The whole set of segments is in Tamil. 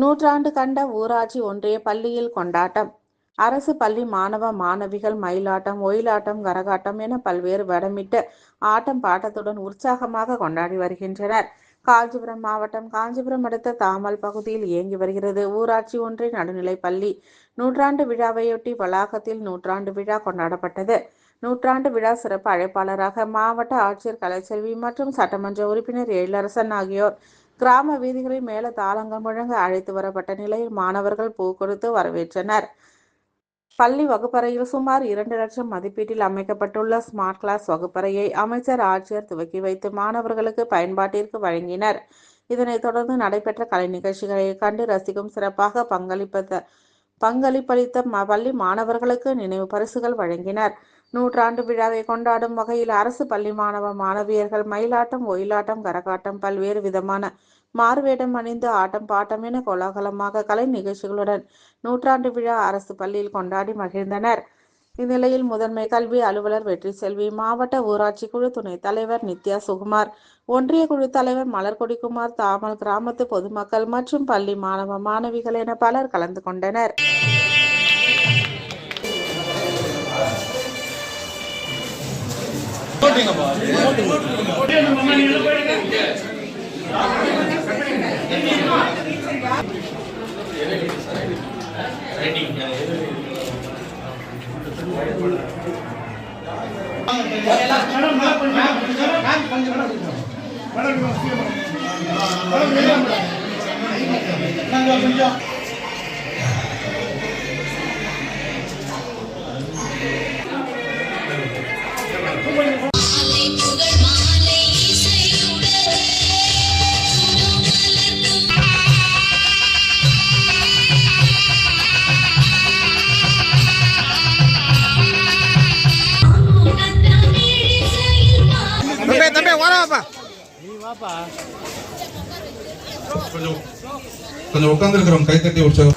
நூற்றாண்டு கண்ட ஊராட்சி ஒன்றிய பள்ளியில் கொண்டாட்டம். அரசு பள்ளி மாணவ மாணவிகள் மயிலாட்டம், ஒயிலாட்டம், கரகாட்டம் என பல்வேறு வடமிட்டு ஆட்டம் பாட்டத்துடன் உற்சாகமாக கொண்டாடி வருகின்றனர். காஞ்சிபுரம் மாவட்டம் காஞ்சிபுரம் அடுத்த தாமல் பகுதியில் இயங்கி வருகிறது ஊராட்சி ஒன்றிய நடுநிலைப் பள்ளி. நூற்றாண்டு விழாவையொட்டி வளாகத்தில் நூற்றாண்டு விழா கொண்டாடப்பட்டது. நூற்றாண்டு விழா சிறப்பு அழைப்பாளராக மாவட்ட ஆட்சியர் கலைச்செல்வி மற்றும் சட்டமன்ற உறுப்பினர் எழிலரசன் ஆகியோர் கிராம வீதிகளில் மேல தாளங்கள் முழங்க அழைத்து வரப்பட்ட நிலையில் மாணவர்கள் பூ கொடுத்து வரவேற்றனர். பள்ளி வகுப்பறையில் சுமார் 2 லட்சம் மதிப்பீட்டில் அமைக்கப்பட்டுள்ள ஸ்மார்ட் கிளாஸ் வகுப்பறையை அமைச்சர் ஆட்சியர் துவக்கி வைத்து மாணவர்களுக்கு பயன்பாட்டிற்கு வழங்கினர். இதனைத் தொடர்ந்து நடைபெற்ற கலை நிகழ்ச்சிகளை கண்டு ரசிக்கும் சிறப்பாக பங்களிப்பளித்த பள்ளி மாணவர்களுக்கு நினைவு பரிசுகள் வழங்கினர். நூற்றாண்டு விழாவை கொண்டாடும் வகையில் அரசு பள்ளி மாணவ மாணவியர்கள் மயிலாட்டம், ஒயிலாட்டம், கரகாட்டம், பல்வேறு விதமான மாறுவேடம் அணிந்து ஆட்டம் பாட்டம் என கோலாகலமாக கலை நிகழ்ச்சிகளுடன் நூற்றாண்டு விழா அரசு பள்ளியில் கொண்டாடி மகிழ்ந்தனர். இந்நிலையில் முதன்மை கல்வி அலுவலர் வெற்றி செல்வி, மாவட்ட ஊராட்சி குழு துணைத் தலைவர் நித்யா சுகுமார், ஒன்றிய குழு தலைவர் மலர்கொடிக்குமார், தாமல் கிராமத்து பொதுமக்கள் மற்றும் பள்ளி மாணவ மாணவிகள் என பலர் கலந்து கொண்டனர். கொஞ்சம் உட்கார்ந்து இருக்கிறோம், கைத்தட்டி உற்சாகம்.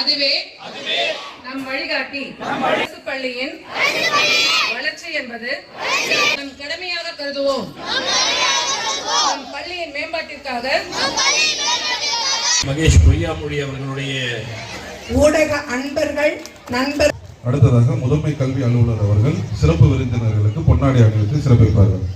அதுவே நம் வழிகாட்டி. அரசு பள்ளியின் வளர்ச்சி என்பது நம் கடமையாக கருதுவோம். நம் பள்ளியின் மேம்பாட்டிற்காக மகேஷ் பொய்யாமொழி அவர்களுடைய ஊடக அன்பர்கள் நண்பர். அடுத்ததாக முதன்மை கல்வி அலுவலர் அவர்கள் சிறப்பு விருந்தினர்களுக்கு பொன்னாடை அணிவித்து சிறப்பிப்பார்கள்.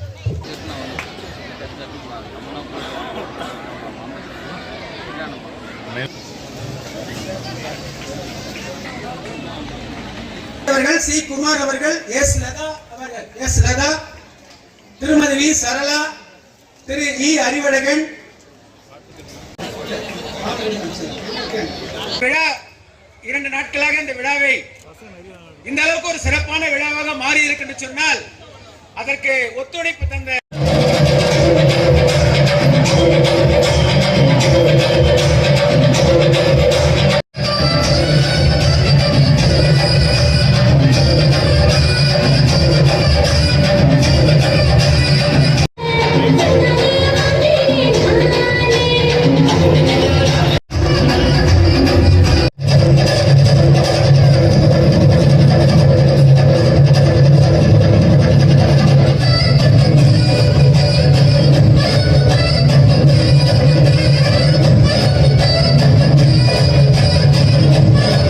சி குமார் அவர்கள், எஸ் லதா, திருமதி வி சரளா, திரு இ அறிவழகன். விழா 2 நாட்களாக இந்த விழாவை இந்த அளவுக்கு ஒரு சிறப்பான விழாவாக மாறி இருக்கு சொன்னால் அதற்கு ஒத்துழைப்பு தந்த